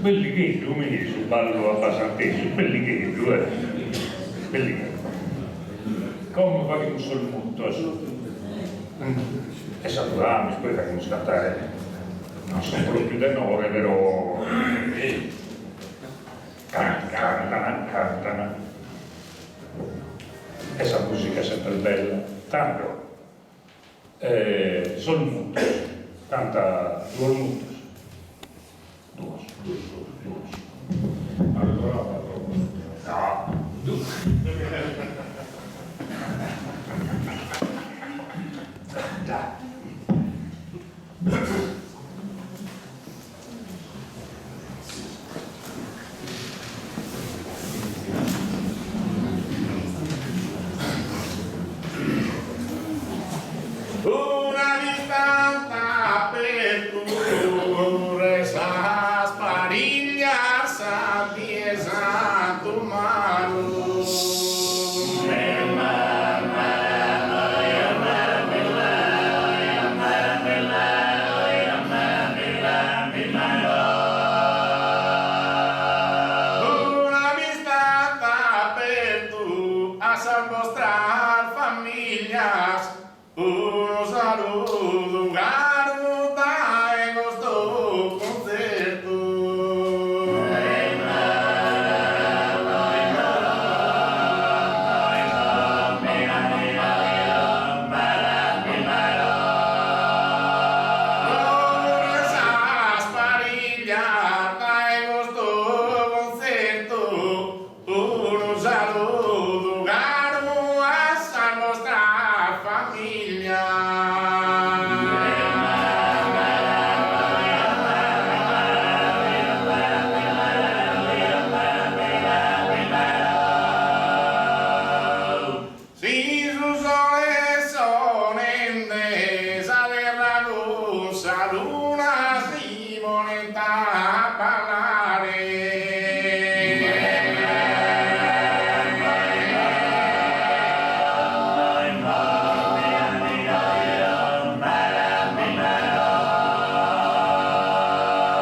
quelli che mi su ballo a Basanteso, quelli che quelli che come facciamo sul mondo e sappiamo, poi facciamo scattare non sono proprio tenore, però cantano e questa musica è sempre bella, tanto sono mutos, canta due mutos, allora no, una distanza per tu resa sparillas a piesa tu mano. Una distanza per tu a salvostrar familias. Un saludo, un garota e questo concerto. Ora sa sparigliata e questo concerto. Un saludo, un garota a nostra famiglia. Si su sole sonende sale ragusa luna si moneta a parlare.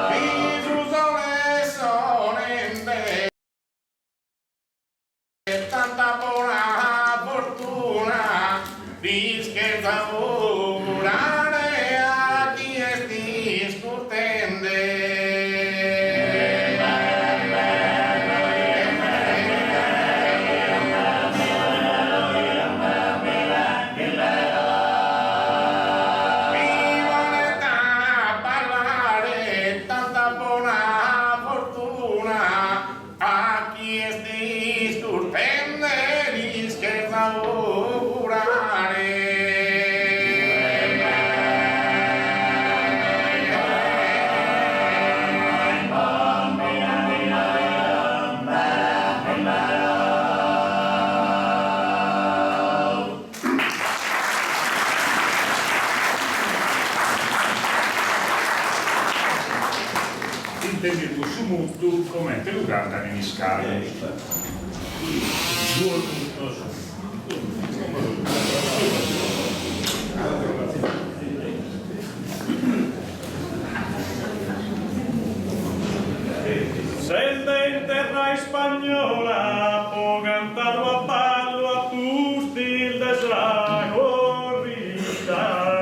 Si su sole sonende tanta buona fortuna di scherza volare a chi sti scurtende. Mi volete a parlare tanta buona fortuna a chi sti scurtende di scherza volare. intendevo su molto come te lo cantano in scala. Selde in terra spagnola può cantarlo a ballo a tutti il desa corrida.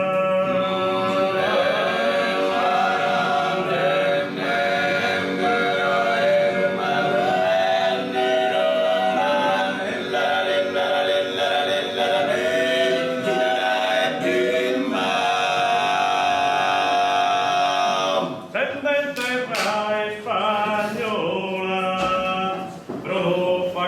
Selde in terra spagnola, però fa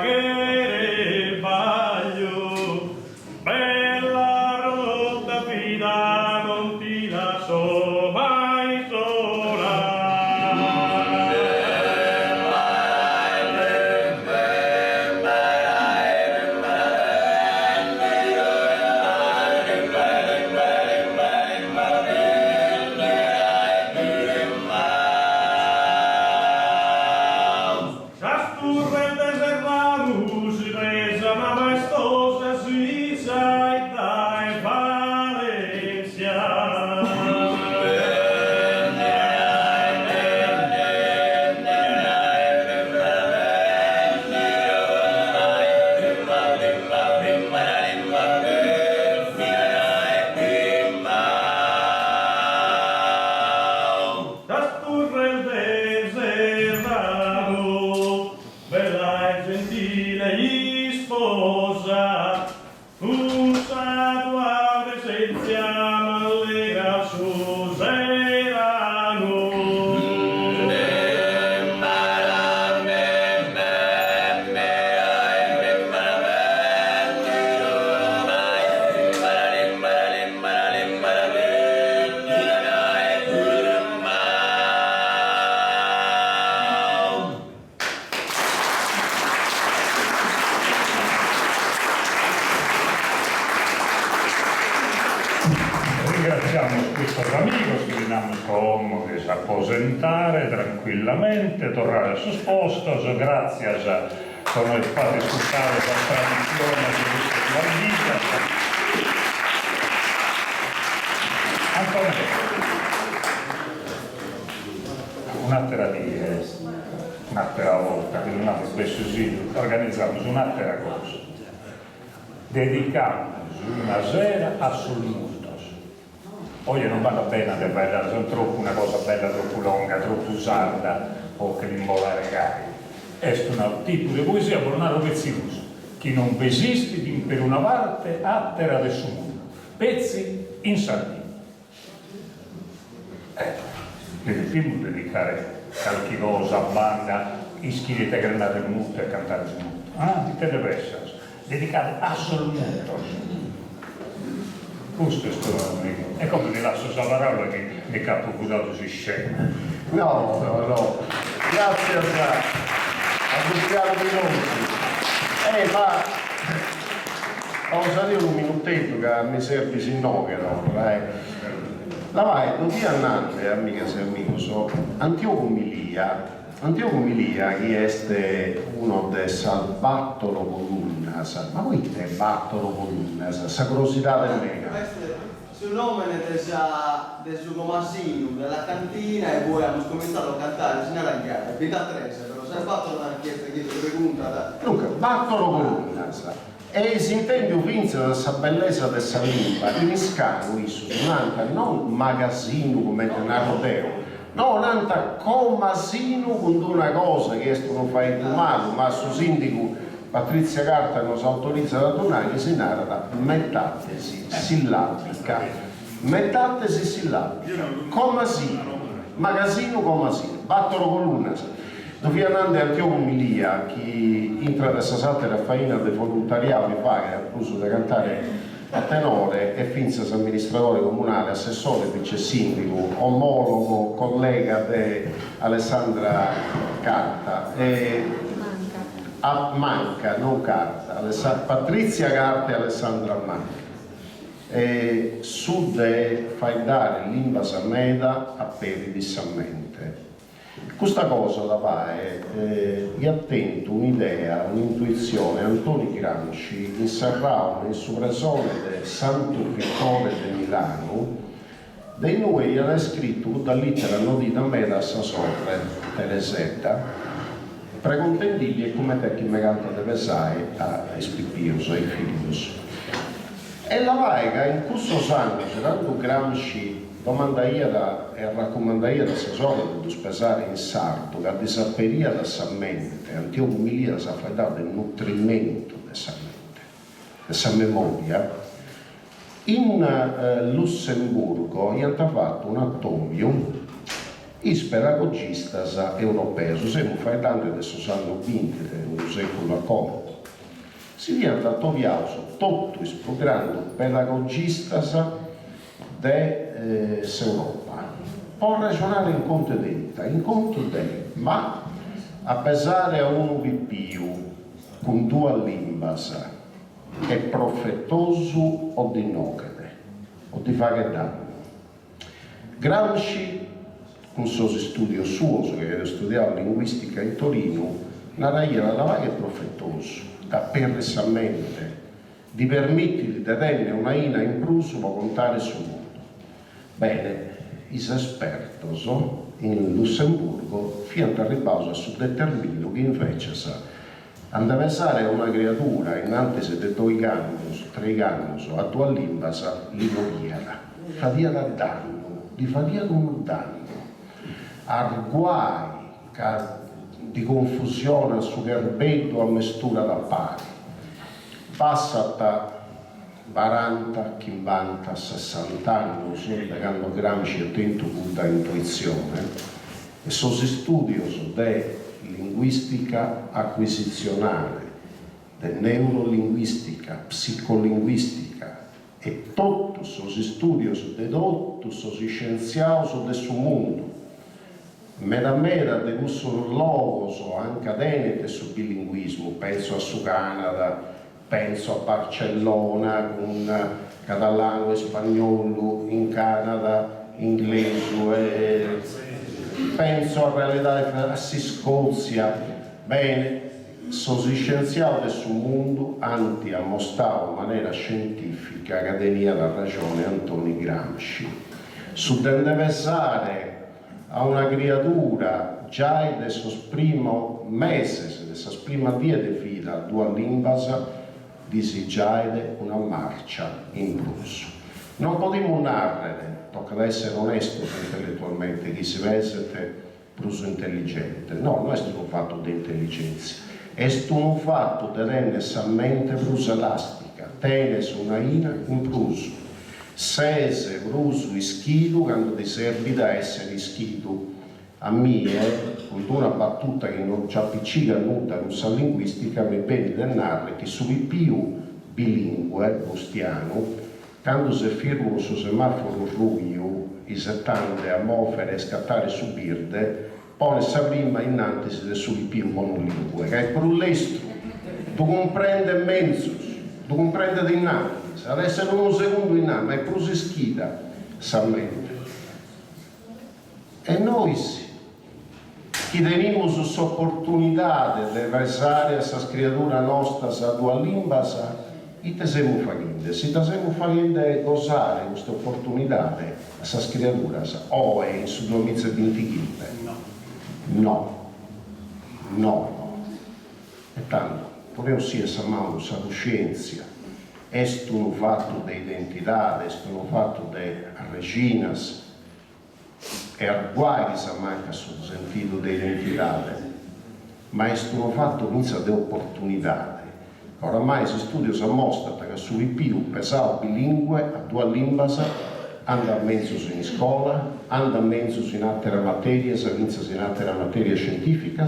degli sposa, usa tua presenza m'allegra su serano. Ringraziamo questi amigos che veniamo comodi a aposentare tranquillamente, tornare al suo posto, grazie por noi fate ascoltare la tradizione di questa vita. un'altra volta, che non abbiamo spesso organizzato un'altra cosa. Dedicamos una sera a Solmutos. Oggi non vanno bene a ballare, sono troppo una cosa bella, troppo lunga, troppo usata o che l'imbolare cari. È un tipo di poesia per un pezziuso che non esiste per una parte altera del suo mondo. Pezzi in Sardegna. Quindi prima dedicare qualche cosa a banda, iscrivete a granare il muto e cantare il muto. Di Televessa, dedicate a Solmutos. Questo è stato è come vi lascio la parola che mi capo cudato si scena. No. Grazie a Cristiano Minuti. Ma ho usato un minutetto che mi serve sin nogero, La vai, non ti annante, amiche e amici, so Antioco Milia, che è uno dei battolo colunnas, ma voi che battolo colunnas, sa curiosità del mega. Questo nome del suo comasino, della cantina, e poi abbiamo cominciato a cantare sin alla gara, vita 13, però se battolo una chiesa che ti pregunta. Dunque, battolo colunnas. E si intende vince da questa bellezza della lingua, in scalo, non magazzino come un rodeo, no, nanta comasino con una cosa che non fa il male, ma su sindaco Patrizia Carta non si autorizza a donare che si narra metatesi sillabica, comasino, magazzino comasino, battolo colunnas. Dove andando Antioco Milia, che entra da questa raffaina del volontariato che fa, che ha preso da cantare a tenore, e finza amministratore comunale, assessore, vice sindaco, omologo, collega di Alessandra Carta, Manca, non Carta, Patrizia Carta e Alessandra Manca. E sud fai dare l'imba Sameda a peri di Sammente. Questa cosa la fa è attento un'idea, un'intuizione. Antonio Gramsci inserrava nel suo presone del Santo Vittore di Milano, dei noi era scritto da lettera nodita a me da Sassorre, Teresetta, precontendigli e come te che mi canta de Vesai a Spippius, ai Filius. E la vaiga in questo sangue, tanto Gramsci domandaia e raccomandaia da Sassola di spesare in sardo, che disapperia da sa mente, Antioco Milia sa fare del nutrimento della sa mente, della sa memoria. In Lussemburgo gli hanno fatto un attovio i pedagogistas europei, siamo fai tanto adesso sanno vinti un secolo accorto. Si viene attoviato tutto il programma pedagogistas dell'Europa. Può ragionare in conto dente, ma a pesare a uno di più con due limbas è profettoso o di nocede o di fare danno. Gramsci, con suo studio suo, che studiava linguistica in Torino, narraia la vaga è profettoso, da perresamente, di permettere di tenere una ina in pruso per contare sul mondo. Bene, gli esperti in Lussemburgo fiano arrivati su determino che invece andava a pensare a una creatura in antese di 2 anni, 3 anni, a 2 limbas, li moriera, fatia da danno, di fatia un danno, arguai, di confusione su garbetto a mistura da pari. Passa da 40, 50, 60 anni, quando Gramsci è attento con la intuizione, e sono studi di linguistica acquisizionale, di neurolinguistica, psicolinguistica, e tutti sono studi di tutti sono scienziati del suo mondo. Meda di questo luogo anche adenete sul bilinguismo, penso a su Canada, penso a Barcellona con catalano e spagnolo, in Canada inglese, penso a realtà a Scozia. Bene, sono scienziati del suo mondo anti a mostrare in maniera scientifica che tenia la ragione Antonio Gramsci. Su deve a una creatura già del suo primo mese, del suo prima via di vita, due lingue, disi già una marcia in plus. Non potremmo narrare, tocca essere onesti intellettualmente, chi si vede più intelligente. No, non è stato un fatto di intelligenza, è stato un fatto di rendersi a mente più elastica, tenere una ina in plus. Sese, bruso, ischido, quando ti serve da essere ischido. A me, con una battuta che non ci appiccica nulla russa linguistica, mi bene da narrare che su più bilingue, cristiano, quando si firmano su semaforo ruio, i 70 a muovere e scattare su birde, pone sa prima innanzi su più monolingue, che è per l'estero, tu comprende mezzo, tu comprende dinanzi. Adesso non un secondo in anno, è più schida, sa mente. E noi sì, chi teniamo su opportunità di versare a questa creatura nostra, a due lingue, ite siamo facendo. Se ti siamo facendo gozare questa opportunità a questa creatura, o è in su 2025? No. E tanto, vorrei sia mano, sa coscienza. È un fatto di identità, è un fatto di reginas, e guai che si manca sul sentito di identità, ma è un fatto di opportunità. Oramai si studia si mostra che su più pesavo bilingue a due lingue anda mezzo in scuola, anda mezzo in altre materie, in altre materie scientifiche,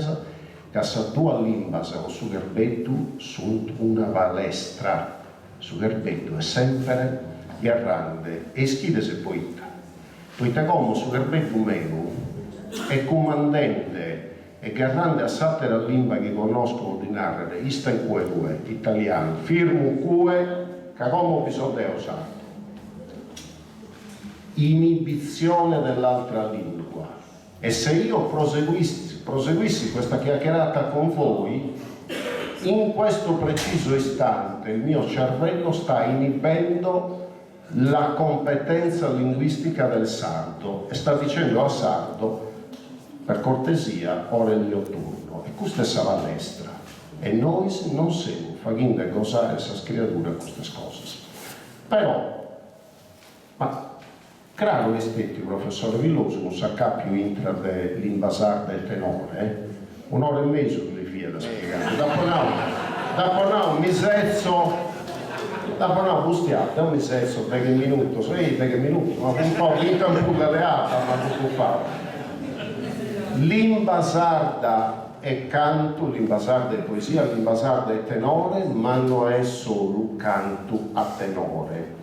che su due lingue o su garbetto sono una palestra. Su garbetto è sempre grande e schide se poeta. Poeta come su garbetto meno è comandante e grande a sattere lingua che conosco di narrare, ista in cue, italiano, firmo cue, che come episodio usato. Inibizione dell'altra lingua. E se io proseguissi questa chiacchierata con voi, in questo preciso istante il mio cervello sta inibendo la competenza linguistica del sardo e sta dicendo al sardo, per cortesia, ora è il mio turno. E questa è la palestra. E noi non siamo facendo gozare questa creatura queste cose. Però, ma claro rispetti, professore Villoso, non sa più intra dell'invasar del tenore, un'ora e mezzo che le fie da spiegare. Dopo no, mi sezzo, dopo no, bustiate, mi sezzo perché minuto, perché minuto, ma un po' vinta un po' galeata, ma tutto fatto. L'invasarda è canto, l'invasarda è poesia, l'invasarda è tenore, ma non è solo canto a tenore.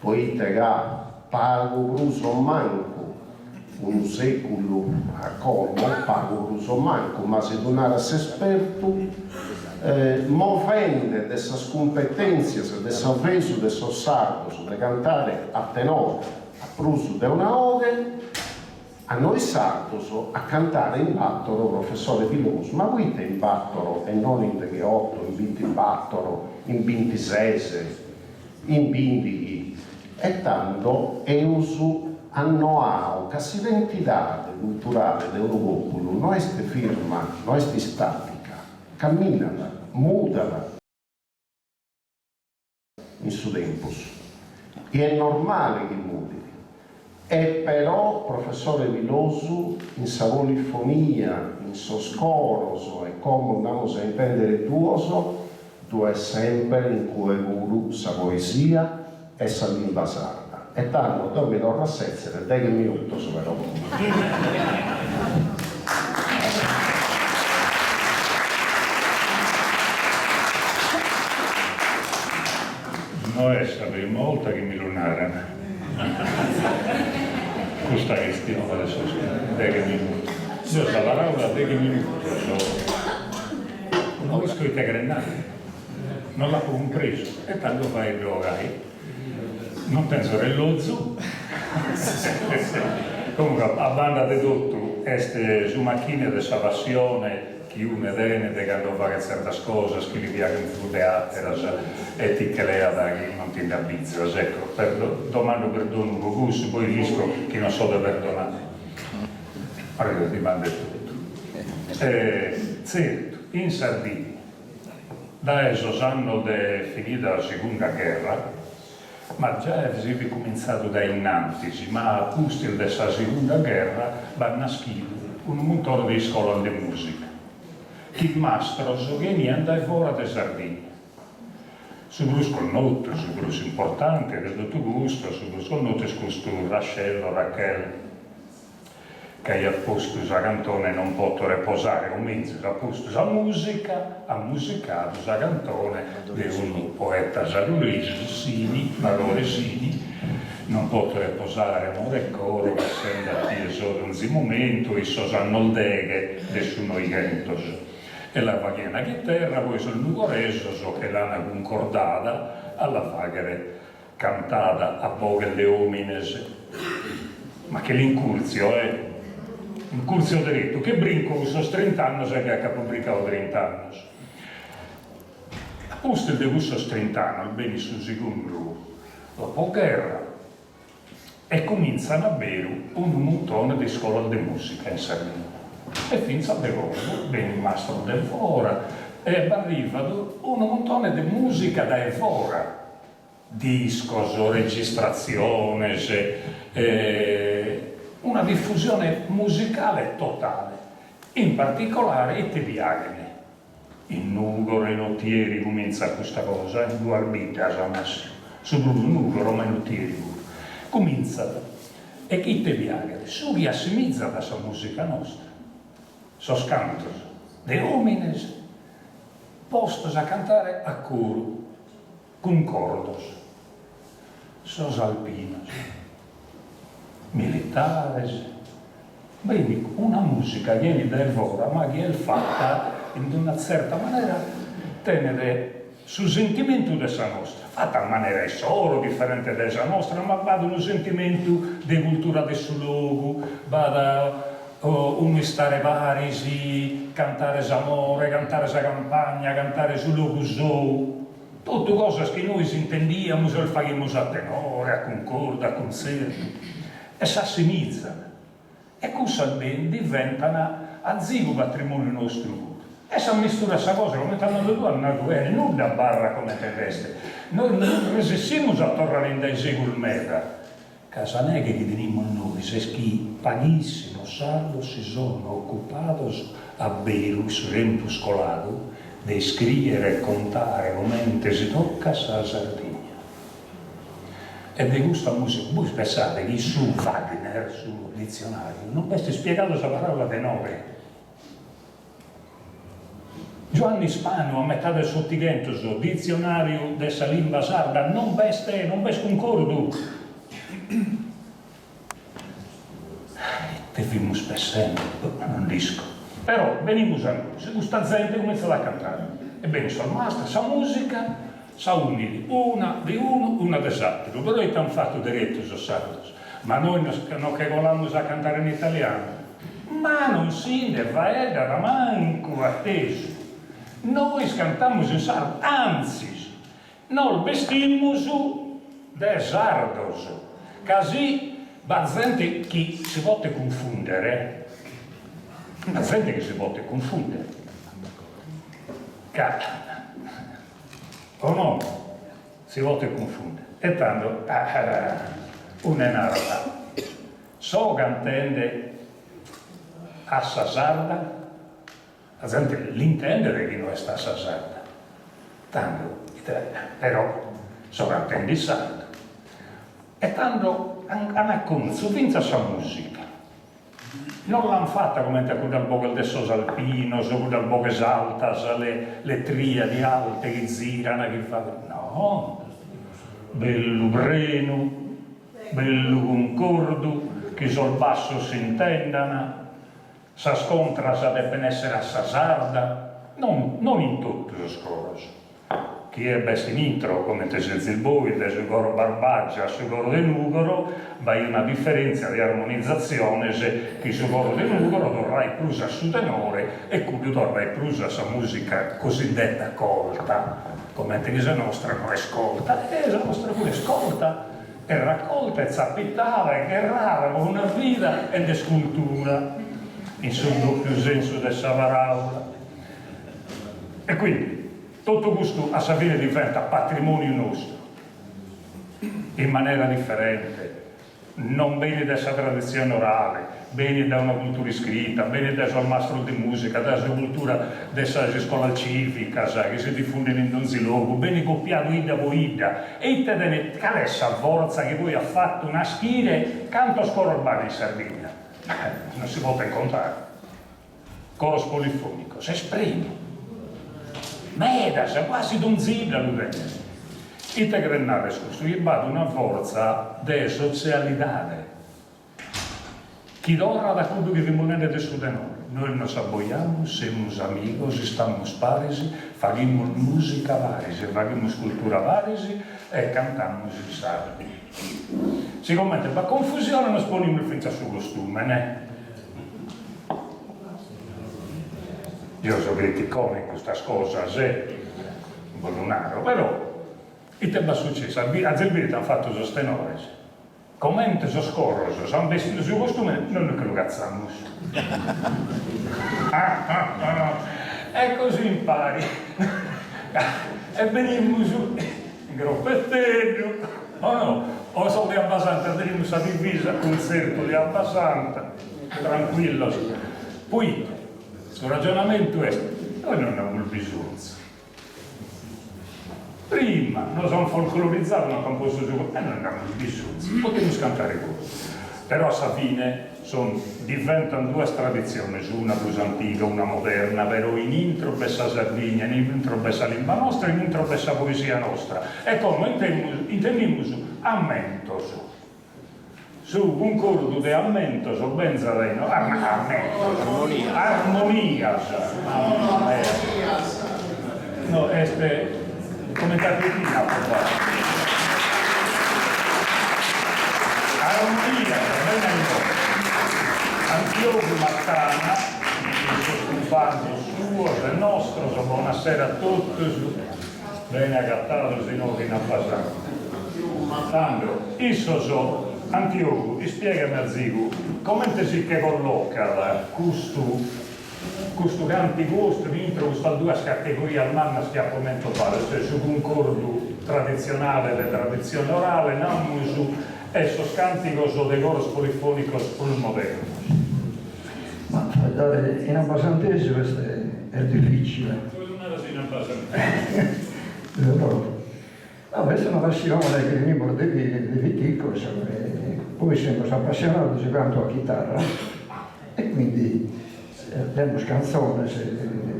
Poi te ga pago bruso manco un secolo a como, pago bruso manco, ma se donare a se esperto, movende dessas competenze, dessa peso, desso sardo, de cantare a tenore, a bruso de una ode, a noi sardos a cantare in battoro, professore Villoso, ma guida in battoro e non in 8, in 20 in battoro, in 26, in 20, e tanto è uso annoao, che si identità culturale del popolo non è firma, non è statica, camminala, mutala in suo tempo. E è normale che muti. E però, professore Vilosu, in sa polifonia, in so scoroso e come andamos a intendere tuoso, tu è sempre in cui guru sa poesia e sa lingua sarda. E tanto dove mi torna a sezzere, 10 minuti solo. Noi sappiamo molto che mi lunare. Questa questione adesso, 10 minuti. Io sta parola 10 minuti. Non ho scritto grenate. Non l'ha compreso. E tanto fai il drogai. Non penso che l'ozzo. Comunque, a banda di tutto, su macchine di sua passione, chiunque tenete quando fa certe cose, che gli piacciono tutte altre, e ti che lei ha che non ti indabizza. Ecco, domando perdono con gusto, poi rischio che non so da perdonare. Allora ti manda tutto. Certo, in Sardegna, da esos anni finita la seconda guerra, ma già si è cominciato da innanzi, ma a causa della seconda guerra va nascito un montone di scuole di musica. Il mastro veniva da fuori da Sardegna. Su Brus Connotto, su Brus importante, di tutto gusto, su Brus Connotto questo Rascello, Rachel, che ha posto la cantone non posso riposare, comincia a posto la musica, ha musicato la cantone di un poeta giallurese, Sini, Valore Sini, non posso riposare, non ricordo, essendo atteso in un momento, e so sanno deghe di su noi gentos. E la paghiana chitarra, poi sul nugoreso, so che l'hanno concordata alla fagere cantata a Vogel de Homines, ma che l'incurzio è un curzio diretto, che brinco sono 30 anni, sai che ha pubblicato 30 anni. A posto di questo 30 anni, bene sul secondo dopoguerra, e cominciano a bere un montone di scuole di musica in Sardegna. E finza bevono, bene il mastro del fora, e arrivano un montone di musica da fora, discos, registrazioni, una diffusione musicale totale, in particolare i tebiagani. In Nugoro e Nottieri comincia questa cosa, in due arbitri a massimo, su Nugoro ma Nottieri comincia, e chi tebiagani, su chi assimizza da questa musica nostra, sos cantos de homines postos a cantare a coro, concordos, sos alpinos, militares, quindi una musica viene da evora, ma che è fatta in una certa maniera tenere sul sentimento della nostra, fatta in maniera solo differente dalla nostra, ma va da un sentimento di cultura del suo luogo, va da uno stare parisi, cantare s'amore, cantare sa campagna, cantare sul luogo suo, tutte cose che noi intendiamo e le facciamo a tenore, a concordo, a concerto. E si assimizzano e così diventano a zigo patrimonio nostro. E si mistura questa cosa come stanno due anni bene, non da barra come terrestre. Noi non resistiamo a tornare in dai secoli meta. Casa non è che venimmo noi, se chi paghissimo saldo si sono occupati a bere su tempo scolato di scrivere e contare come si tocca a Sardegna. E di questa musica, voi pensate che su Wagner, sul dizionario, non avete spiegato questa parola tenore. Giovanni Spano, a metà del sottigento, sul dizionario della lingua sarda, non veste concordo. Te vimmo spesso, non disco. Però venimmo a noi, se questa gente comincia a cantare. Ebbene, sul master, sa musica, sa uniti, una di uno, una dell'altro, però è tan fatto diretto su sardos, ma noi non che volevamo a cantare in italiano, ma non si ne va da manco atteso, noi cantiamo in sardo, anzi, noi vestimmo su de sardos, così la gente che si può confondere, la gente che si può confondere, o no, si vuole confondere. E tanto, una è una roba. so che intende a sarda, la gente l'intende che non è sta sarda, tanto, però so che intende sarda. E tanto hanno conosciuto finta la musica. Non l'hanno fatta come dal Boga del Sosalpino, dal Boga Saltas, le triadi alte che girano, che fanno. No, bello breno, bello concordo, che sul basso si intendano, sa scontra sa deve essere a sa sarda, non in tutte le cose. Chi è best in intro, come te senza il boi, del sugoro barbaggia, sugoro del nugoro, va in una differenza di armonizzazione se chi sugoro del nugoro dovrai prusa su tenore e cui dovrai prusa sa musica cosiddetta colta, come te che nostra non è scolta, la nostra pure scolta, è raccolta, è zappitata, è rara, con una vita e di scultura, in suo doppio senso del savaraula. E quindi, tutto questo a Savine diventa patrimonio nostro, in maniera differente, non bene da questa tradizione orale, bene da una cultura scritta, bene da un mastro di musica, da una cultura della scuola civica, che si diffonde in ogni luogo, bene copiato ida voida, e te ne calessa forza che poi ha fatto una schire canto a scuola urbana in Sardegna. Non si può incontrare. Coro polifonico, si esprime. Medas, quasi donzilla lo vede. Integrare questo, gli va una forza di socialità. Chi dorra da quello che rimanere del suo tenore. Noi nos abboiamo, siamo amigos, stiamo parisi, facciamo musica varisi, facciamo cultura varisi e cantiamo il sardo. Si commette, ma confusione non sponiamo il finta sul costume, ne? Io so criticone in questa cosa, se Bolonaro, però il tempo è successo, a Zelbirita hanno fatto sostenore, commente so scorroso, sono vestito sul costume, non è che lo cazzamo. E così impari. E venimmo su, in groppetteggio, o sono di Abbasanta, venimmo a divisa, concerto di Abbasanta, tranquillo. Poi, il ragionamento è, noi non abbiamo bisogno. Prima noi siamo folclorizzati una composto gioco e non abbiamo bisogno, potremmo cantare voi. Però a Savine diventano due tradizioni, una più antica, una moderna, però in intro per la Sardegna, in intro per la lingua nostra, in intro per la poesia nostra. E come intendiamo su ammentos. Su un cordo di ammentos, o benza dei no, armonia. No, come capitina, armonia, Antioco Martana, il compagno suo, del nostro, buonasera a tutti, bene agattato, si non in Abbasanta. Sandro, isso so, Antioco, spiegami a Zigu, come si che colloca questo canti gusto dentro queste due categorie al manna schiappamento fare, cioè su un concordo tradizionale della tradizione orale, non su esso cantico o dei coros polifonicos sul moderno. Ma in abbasantese questo è difficile. In abbasantese. Adesso non passivamo dai primi bordi di Vitico, poi siamo appassionati giocando a chitarra e quindi abbiamo canzoni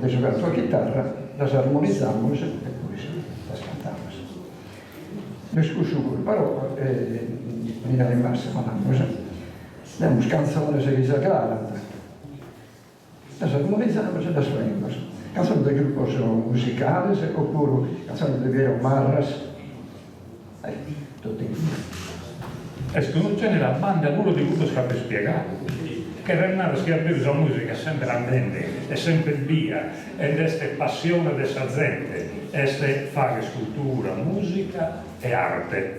di giocando a chitarra, le armonizziamo e poi le cantiamo. Discusso con il parroco e mi è rimasto abbiamo canzoni che si acclarano, le armonizziamo e le suoniamo. Canzoni del gruppo sono musicali oppure canzoni di Viero Marras. Tutti. E non c'è nella banda uno di cui scappa spiegato. Che Renato schiappire la musica è sempre andente, è sempre via, ed è passione della gente, è fare scultura, musica e arte.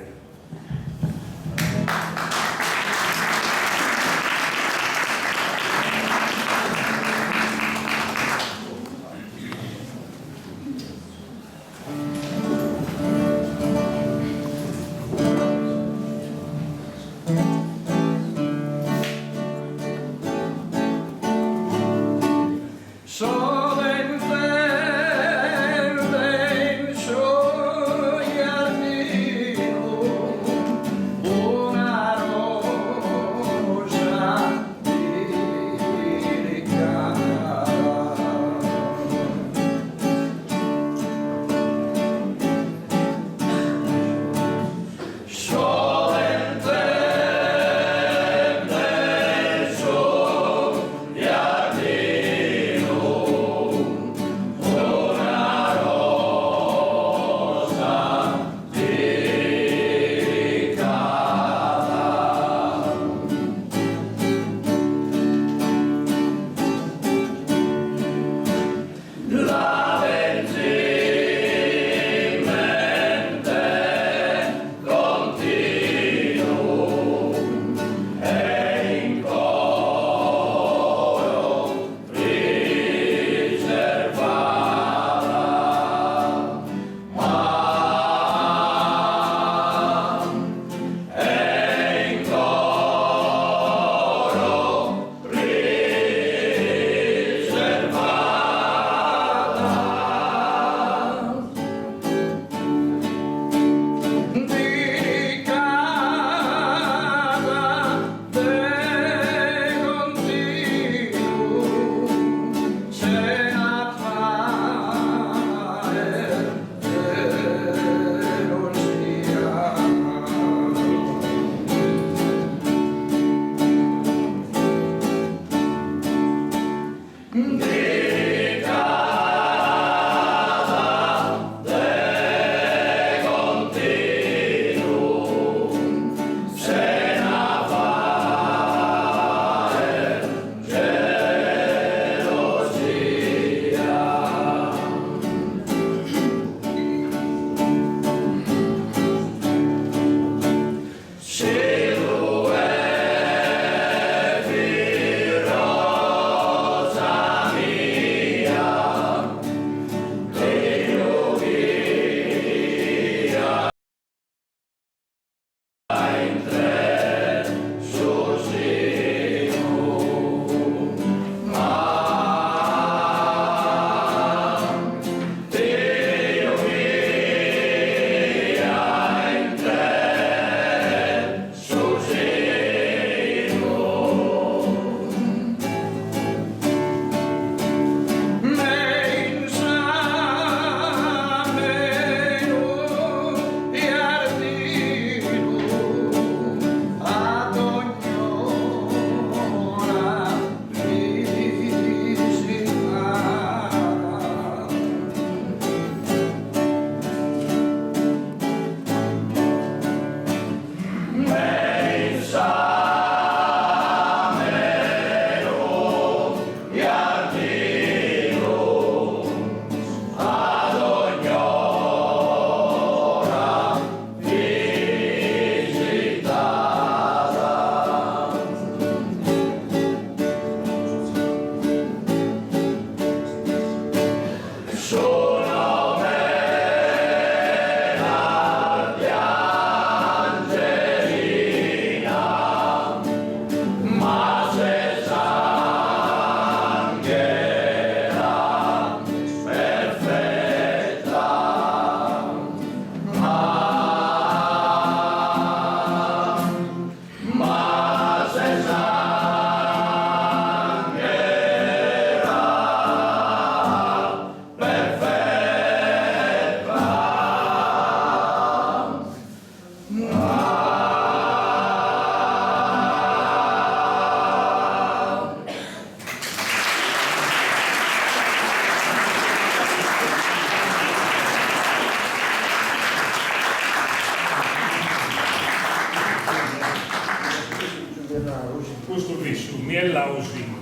Mielausin,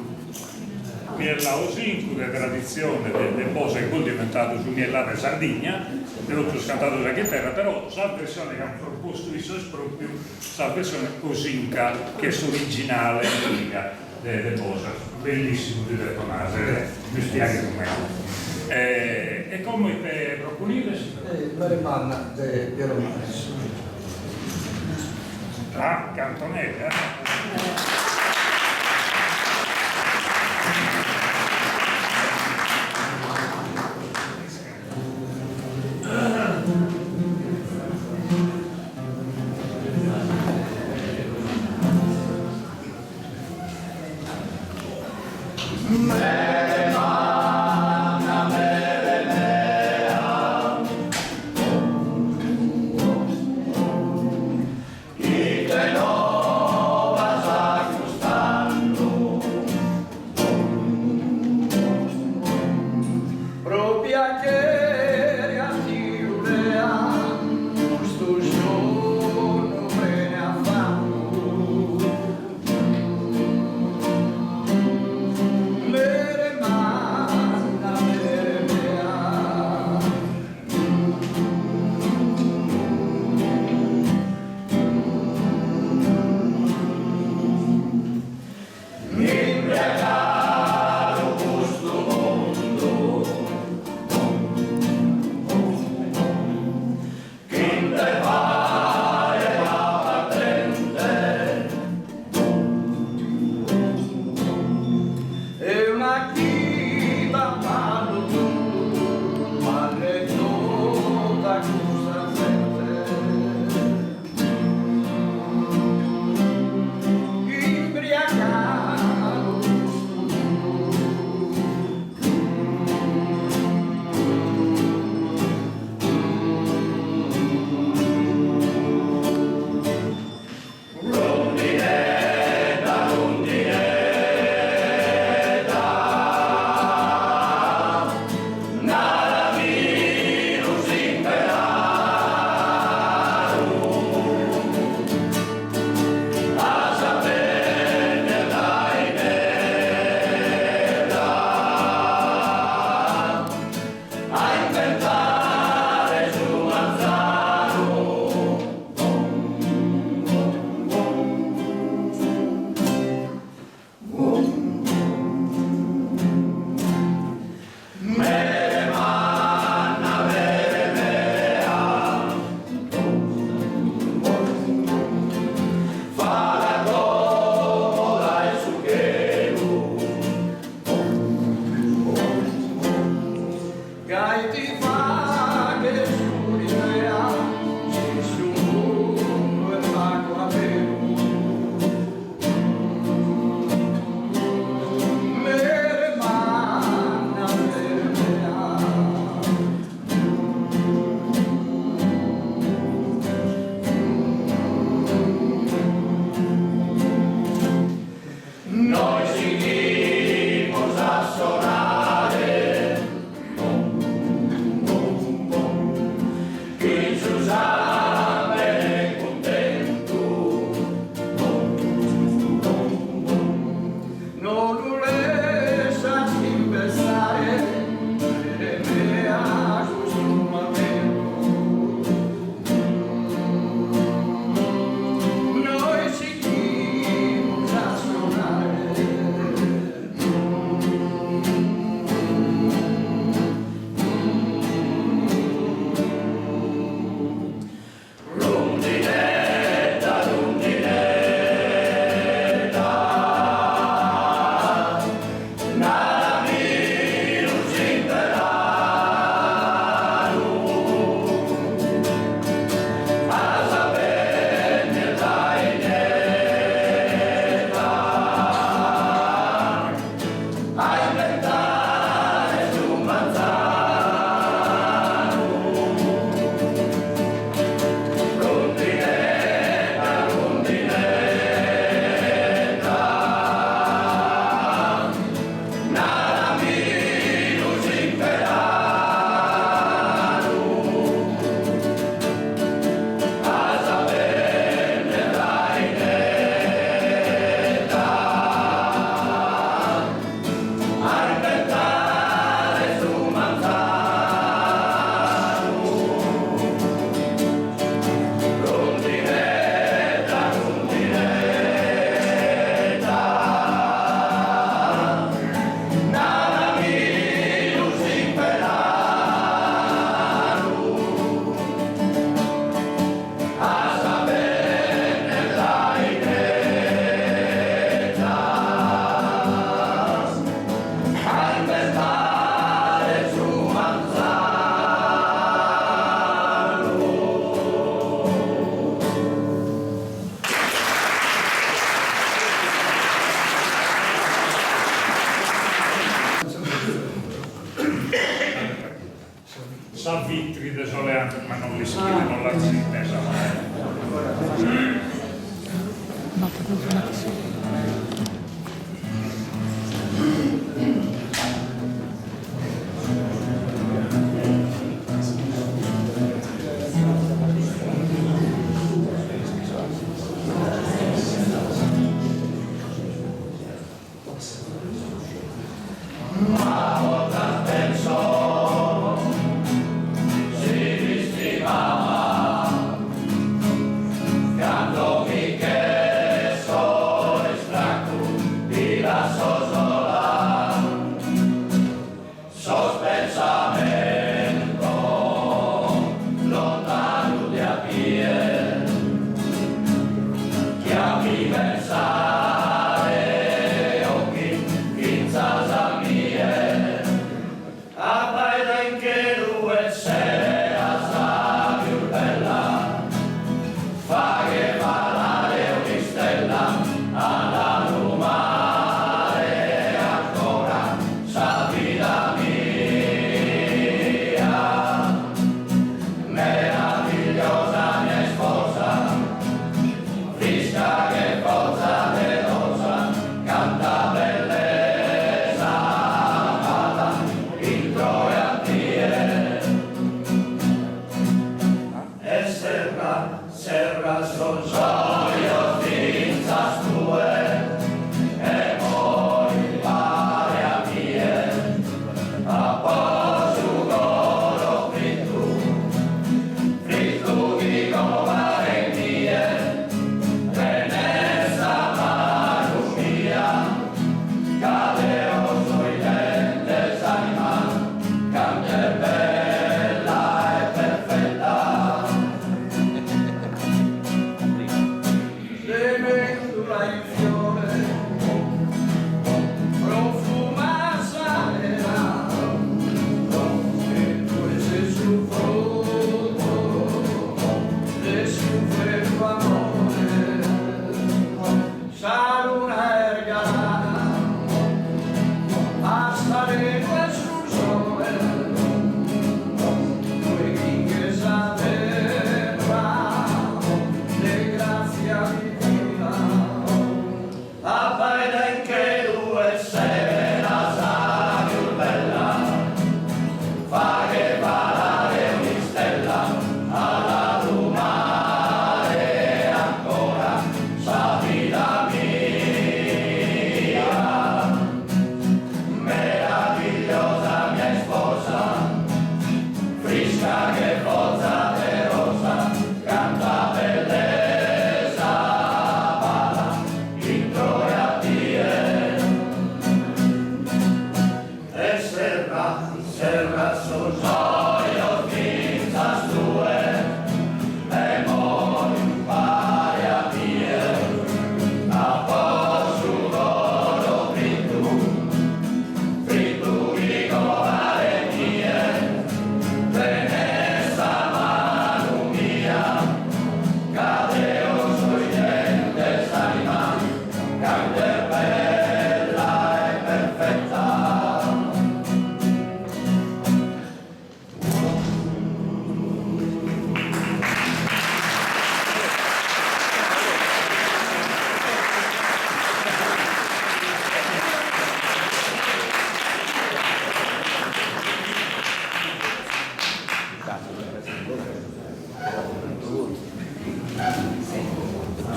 che è tradizione delle cose che poi è diventato su Miellata Sardegna, però ho cantato la chitarra, però la versione che hanno proposto è proprio la versione cosinca, che è originale delle cose, bellissimo di detonare, mi spieghi come. E come te proponete? Marimanna di Piero Maris. Ah, Cantonella. Ite novas ultimi desoleanti, ma non li scrive, non la intesa mai.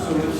Sono